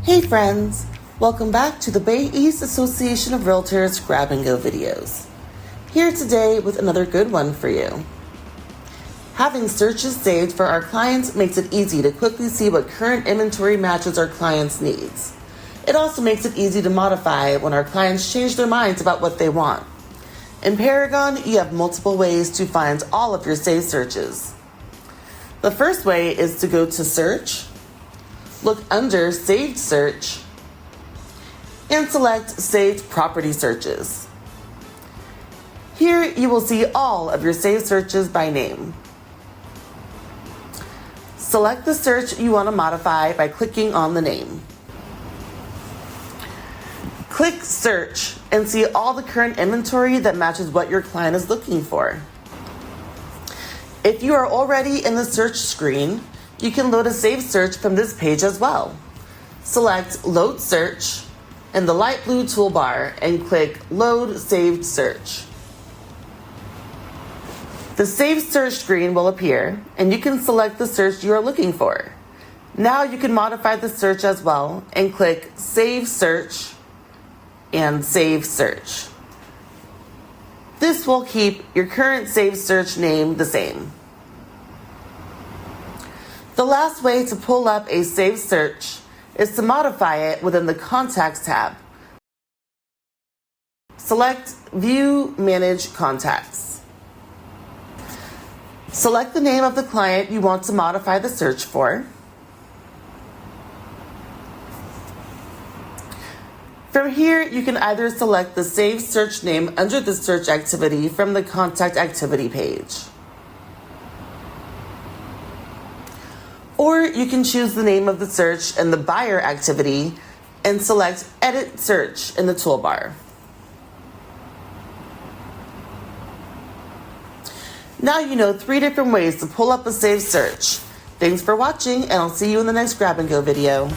Hey friends, welcome back to the Bay East Association of Realtors Grab and Go videos. Here today with another good one for you. Having searches saved for our clients makes it easy to quickly see what current inventory matches our clients' needs. It also makes it easy to modify when our clients change their minds about what they want. In Paragon, you have multiple ways to find all of your saved searches. The first way is to go to Search, look under Saved Search, and select Saved Property Searches. Here you will see all of your saved searches by name. Select the search you want to modify by clicking on the name. Click Search and see all the current inventory that matches what your client is looking for. If you are already in the search screen, you can load a saved search from this page as well. Select Load Search in the light blue toolbar and click Load Saved Search. The saved search screen will appear and you can select the search you are looking for. Now you can modify the search as well and click Save Search and Save Search. This will keep your current saved search name the same. The last way to pull up a saved search is to modify it within the Contacts tab. Select View Manage Contacts. Select the name of the client you want to modify the search for. From here, you can either select the saved search name under the search activity from the Contact Activity page. Or you can choose the name of the search in the Buyer activity and select Edit Search in the toolbar. Now you know 3 different ways to pull up a saved search. Thanks for watching, and I'll see you in the next Grab and Go video.